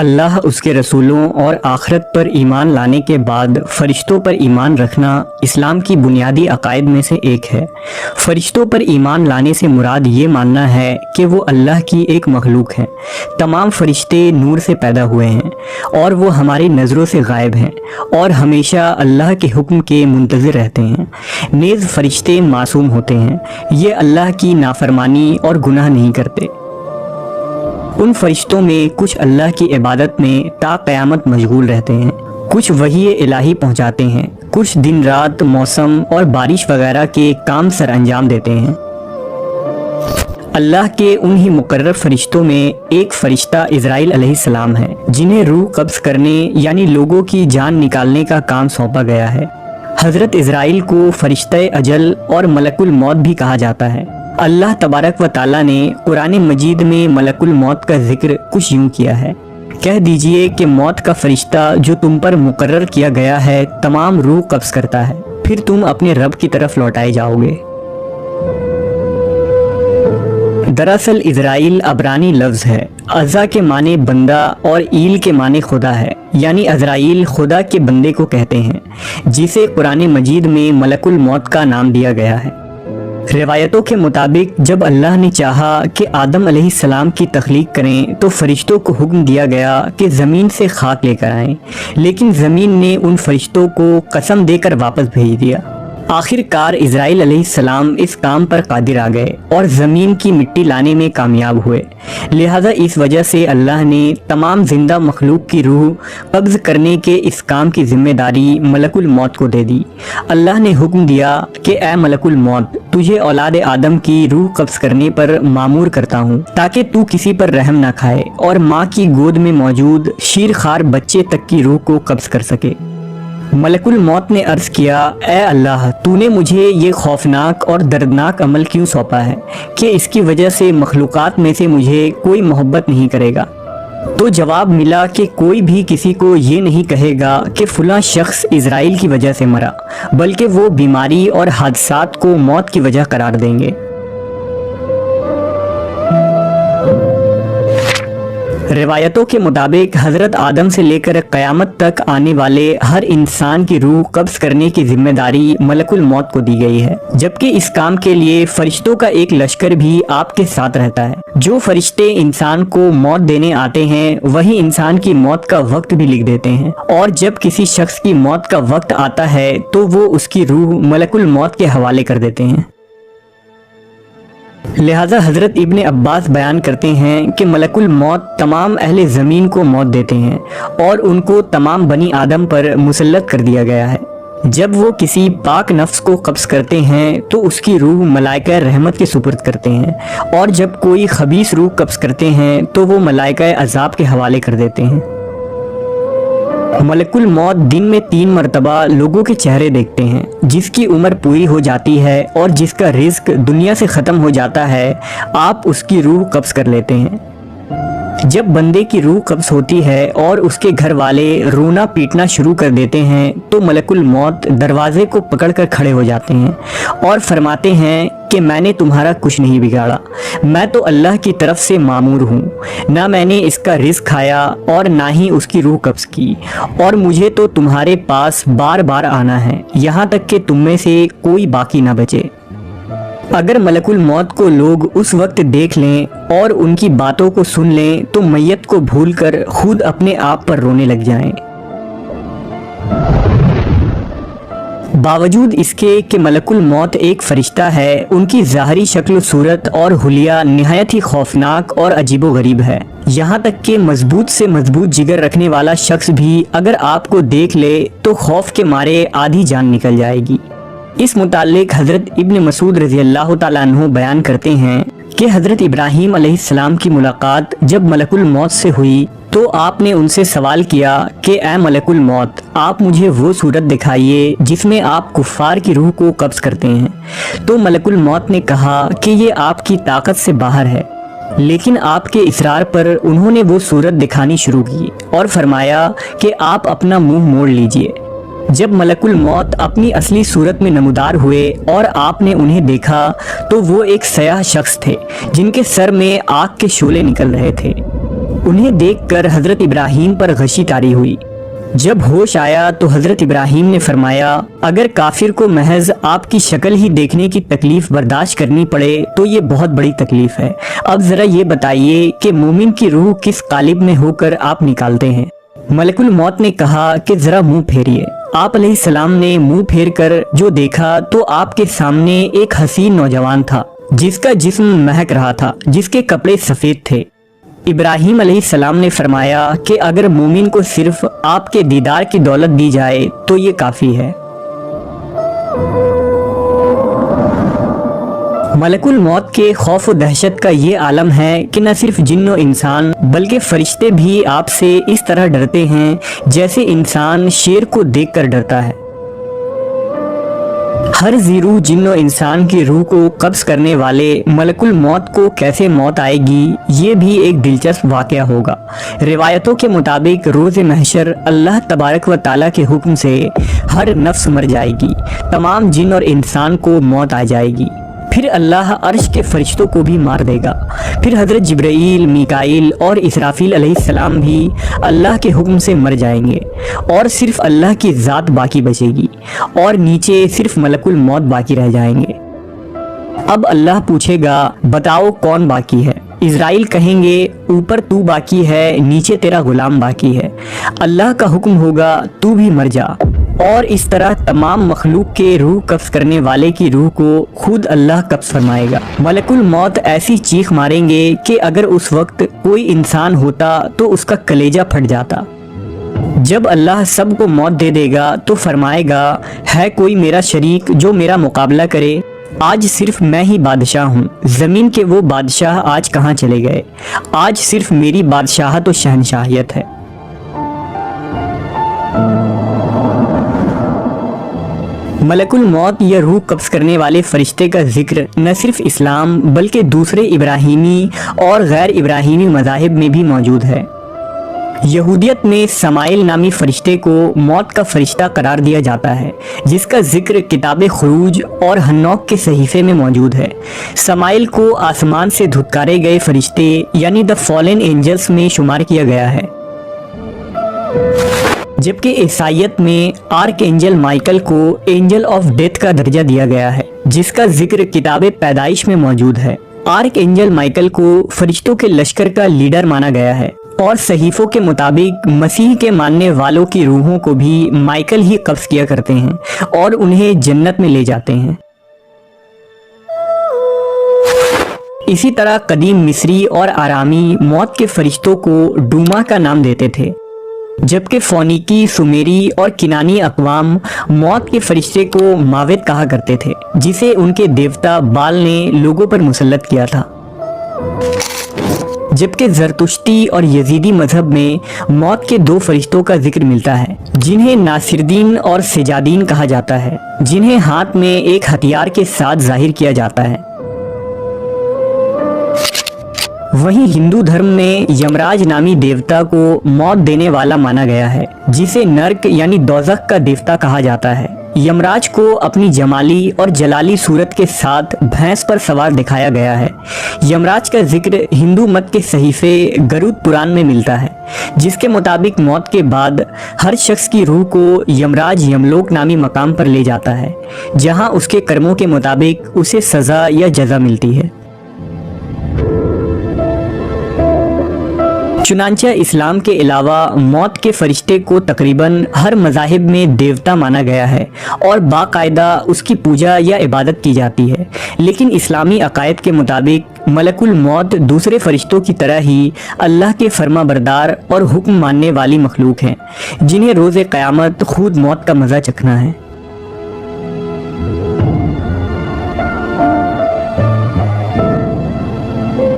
अल्लाह उसके रसूलों और आखिरत पर ईमान लाने के बाद फ़रिश्तों पर ईमान रखना इस्लाम की बुनियादी अकायद में से एक है। फ़रिश्तों पर ईमान लाने से मुराद ये मानना है कि वो अल्लाह की एक मखलूक हैं। तमाम फ़रिश्ते नूर से पैदा हुए हैं और वो हमारी नज़रों से गायब हैं और हमेशा अल्लाह के हुक्म के मुंतज़िर रहते हैं। नेज़ फ़रिश्ते मासूम होते हैं, ये अल्लाह की नाफरमानी और गुनाह नहीं करते। उन फरिश्तों में कुछ अल्लाह की इबादत में ता क़यामत मशगूल रहते हैं, कुछ वही इलाही पहुंचाते हैं, कुछ दिन रात मौसम और बारिश वगैरह के काम सर अंजाम देते हैं। अल्लाह के उन ही मुकर्रर फरिश्तों में एक फ़रिश्ता इज़राइल अलैहिस्सलाम है, जिन्हें रूह कब्ज़ करने यानी लोगों की जान निकालने का काम सौंपा गया है। हज़रत इज़राइल को फ़रिश्ता अजल और मलकुल मौत भी कहा जाता है। अल्लाह तबारक व ताला ने कुरान मजीद में मलकुल मौत का जिक्र कुछ यूँ किया है, कह दीजिए कि मौत का फरिश्ता जो तुम पर मुकर्रर किया गया है तमाम रूह कब्ज़ करता है, फिर तुम अपने रब की तरफ लौटाए जाओगे। दरअसल इज़राइल अबरानी लफ्ज़ है, अज़ा के माने बंदा और ईल के माने खुदा है, यानी अज़राइल खुदा के बंदे को कहते हैं, जिसे कुरान मजीद में मलकुल मौत का नाम दिया गया है। रिवायतों के मुताबिक जब अल्लाह ने चाहा कि आदम अलैहिस्सलाम की तख्लीक करें तो फरिश्तों को हुक्म दिया गया कि ज़मीन से खाक लेकर आएं, लेकिन ज़मीन ने उन फरिश्तों को कसम देकर वापस भेज दिया। आखिरकार इज़राइल अलैहिस्सलाम इस काम पर कादिर आ गए और ज़मीन की मिट्टी लाने में कामयाब हुए। लिहाजा इस वजह से अल्लाह ने तमाम जिंदा मखलूक की रूह कब्ज़ करने के इस काम की जिम्मेदारी मलकुल मौत को दे दी। अल्लाह ने हुक्म दिया कि ए मलकुल मौत, तुझे औलाद आदम की रूह कब्ज़ करने पर मामूर करता हूँ, ताकि तू किसी पर रहम ना खाए और माँ की गोद में मौजूद शीरखार बच्चे तक की रूह को कब्ज़ कर सके। मलकुल मौत ने अर्ज़ किया, ए अल्लाह, तूने मुझे ये खौफनाक और दर्दनाक अमल क्यों सौंपा है कि इसकी वजह से मखलूक़ात में से मुझे कोई मोहब्बत नहीं करेगा। तो जवाब मिला कि कोई भी किसी को ये नहीं कहेगा कि फ़लाँ शख्स इज़राइल की वजह से मरा, बल्कि वो बीमारी और हादसात को मौत की वजह करार देंगे। रिवायतों के मुताबिक हज़रत आदम से लेकर क़यामत तक आने वाले हर इंसान की रूह कब्ज़ करने की जिम्मेदारी मलकुल मौत को दी गई है, जबकि इस काम के लिए फ़रिश्तों का एक लश्कर भी आपके साथ रहता है। जो फ़रिश्ते इंसान को मौत देने आते हैं वही इंसान की मौत का वक्त भी लिख देते हैं, और जब किसी शख्स की मौत का वक्त आता है तो वो उसकी रूह मलकुल मौत के हवाले कर देते हैं। लिहाजा हज़रत इब्ने अब्बास बयान करते हैं कि मलकुल मौत तमाम अहले ज़मीन को मौत देते हैं और उनको तमाम बनी आदम पर मुसल्लत कर दिया गया है। जब वो किसी पाक नफ्स को कब्ज़ करते हैं तो उसकी रूह मलाइका रहमत के सुपुर्द करते हैं, और जब कोई खबीस रूह कब्ज़ करते हैं तो वो मलाइका अज़ाब के हवाले कर देते हैं। मलकुल मौत दिन में 3 मरतबा लोगों के चेहरे देखते हैं। जिसकी उम्र पूरी हो जाती है और जिसका रिज़्क दुनिया से ख़त्म हो जाता है, आप उसकी रूह कब्ज़ कर लेते हैं। जब बंदे की रूह कब्ज़ होती है और उसके घर वाले रोना पीटना शुरू कर देते हैं तो मलकुल मौत दरवाजे को पकड़कर खड़े हो जाते हैं और फरमाते हैं कि मैंने तुम्हारा कुछ नहीं बिगाड़ा, मैं तो अल्लाह की तरफ से मामूर हूँ, ना मैंने इसका रिज़्क खाया और ना ही उसकी रूह कब्ज़ की, और मुझे तो तुम्हारे पास बार बार आना है, यहाँ तक कि तुम में से कोई बाकी ना बचे। अगर मलकुल मौत को लोग उस वक्त देख लें और उनकी बातों को सुन लें तो मैयत को भूलकर खुद अपने आप पर रोने लग जाएं। बावजूद इसके कि मलकुल मौत एक फ़रिश्ता है, उनकी ज़ाहरी शक्ल सूरत और हुलिया निहायत ही खौफनाक और अजीबो-गरीब है। यहाँ तक कि मजबूत से मजबूत जिगर रखने वाला शख्स भी अगर आपको देख ले तो खौफ के मारे आधी जान निकल जाएगी। इस मुताल्लिक हज़रत इब्न मसूद रज़ी अल्लाह ताला अन्हु बयान करते हैं कि हज़रत इब्राहीम अलैहिस्सलाम की मुलाकात जब मलकुल मौत से हुई तो आपने उनसे सवाल किया कि ए मलकुल मौत, आप मुझे वो सूरत दिखाइए जिसमें आप कुफ़ार की रूह को कब्ज़ करते हैं। तो मलकुल मौत ने कहा कि ये आपकी ताकत से बाहर है, लेकिन आपके इसरार पर उन्होंने वो सूरत दिखानी शुरू की और फरमाया कि आप अपना मुंह मोड़ लीजिए। जब मलकुल मौत अपनी असली सूरत में नमूदार हुए और आपने उन्हें देखा तो वो एक सयाह शख्स थे जिनके सर में आग के शोले निकल रहे थे। उन्हें देखकर हजरत इब्राहीम पर गशी तारी हुई। जब होश आया तो हजरत इब्राहीम ने फरमाया, अगर काफिर को महज आपकी शक्ल ही देखने की तकलीफ बर्दाश्त करनी पड़े तो ये बहुत बड़ी तकलीफ है। अब जरा ये बताइए कि मोमिन की रूह किस कालिब में होकर आप निकालते हैं। मलकुल मौत ने कहा कि जरा मुंह फेरिए। आप अलैहिस्सलाम ने मुंह फेर कर जो देखा तो आपके सामने एक हसीन नौजवान था, जिसका जिस्म महक रहा था, जिसके कपड़े सफेद थे। इब्राहीम अलैहिस्सलाम ने फरमाया कि अगर मोमिन को सिर्फ आपके दीदार की दौलत दी जाए तो ये काफ़ी है। मलकुल मौत के खौफ व दहशत का ये आलम है कि न सिर्फ जिन्न और इंसान बल्कि फरिश्ते भी आपसे इस तरह डरते हैं जैसे इंसान शेर को देखकर डरता है। हर जीरू जिन्न और इंसान की रूह को कब्ज करने वाले मलकुल मौत को कैसे मौत आएगी, ये भी एक दिलचस्प वाक़या होगा। रिवायतों के मुताबिक रोज़ महशर अल्लाह तबारक व ताला के हुक्म से हर नफ्स मर जाएगी, तमाम जिन्न और इंसान को मौत आ जाएगी। फिर अल्लाह अर्श के फरिश्तों को भी मार देगा। फिर हज़रत जिब्राईल, मीकाईल और इसराफील अलैहिस्सलाम भी अल्लाह के हुक्म से मर जाएंगे और सिर्फ अल्लाह की ज़ात बाकी बचेगी और नीचे सिर्फ मलकुल मौत बाकी रह जाएंगे। अब अल्लाह पूछेगा, बताओ कौन बाकी है? इज़राइल कहेंगे, ऊपर तू बाकी है, नीचे तेरा गुलाम बाकी है। अल्लाह का हुक्म होगा, तू भी मर जा। और इस तरह तमाम मखलूक के रूह कब्ज़ करने वाले की रूह को खुद अल्लाह कब्ज़ फरमाएगा। मलकुल मौत ऐसी चीख मारेंगे कि अगर उस वक्त कोई इंसान होता तो उसका कलेजा फट जाता। जब अल्लाह सबको मौत दे देगा तो फरमाएगा, है कोई मेरा शरीक जो मेरा मुकाबला करे? आज सिर्फ मैं ही बादशाह हूँ, ज़मीन के वो बादशाह आज कहाँ चले गए? आज सिर्फ मेरी बादशाहत और शहनशाहियत है। मलकुल मौत या रूह कब्ज़ करने वाले फरिश्ते का जिक्र न सिर्फ इस्लाम बल्कि दूसरे इब्राहीमी और गैर इब्राहीमी मज़ाहिब में भी मौजूद है। यहूदियत में समाइल नामी फरिश्ते को मौत का फरिश्ता करार दिया जाता है, जिसका जिक्र किताब खुरूज और हन्नौक के सहीफे में मौजूद है। समाइल को आसमान से धुतकारे गए फरिश्ते यानी द फॉलन एंजल्स में शुमार किया गया है, जबकि ईसाईयत में आर्क एंजल माइकल को एंजल ऑफ डेथ का दर्जा दिया गया है, जिसका जिक्र किताब पैदाइश में मौजूद है। आर्क एंजल माइकल को फरिश्तों के लश्कर का लीडर माना गया है और सहीफों के मुताबिक मसीह के मानने वालों की रूहों को भी माइकल ही कब्ज़ किया करते हैं और उन्हें जन्नत में ले जाते हैं। इसी तरह कदीम मिस्री और आरामी मौत के फरिश्तों को डूमा का नाम देते थे, जबकि फोनिकी, सुमेरी और किनानी अक़वाम मौत के फरिश्ते को माविद कहा करते थे, जिसे उनके देवता बाल ने लोगों पर मुसल्लत किया था। जबकि ज़रतुश्ती और यजीदी मजहब में मौत के दो फरिश्तों का जिक्र मिलता है, जिन्हें नासिरदीन और सेजादीन कहा जाता है, जिन्हें हाथ में एक हथियार के साथ जाहिर किया जाता है। वहीं हिंदू धर्म में यमराज नामी देवता को मौत देने वाला माना गया है, जिसे नर्क यानी दोज़ख का देवता कहा जाता है। यमराज को अपनी जमाली और जलाली सूरत के साथ भैंस पर सवार दिखाया गया है। यमराज का जिक्र हिंदू मत के सहीफे गरुड़ पुराण में मिलता है, जिसके मुताबिक मौत के बाद हर शख्स की रूह को यमराज यमलोक नामी मकाम पर ले जाता है, जहां उसके कर्मों के मुताबिक उसे सज़ा या जज़ा मिलती है। चुनांचे इस्लाम के अलावा मौत के फरिश्ते को तकरीबन हर मज़ाहिब में देवता माना गया है और बाकायदा उसकी पूजा या इबादत की जाती है, लेकिन इस्लामी अकायद के मुताबिक मलकुल मौत दूसरे फरिश्तों की तरह ही अल्लाह के फर्मा बरदार और हुक्म मानने वाली मखलूक हैं, जिन्हें रोज़े क़यामत खुद मौत का मज़ा चखना है।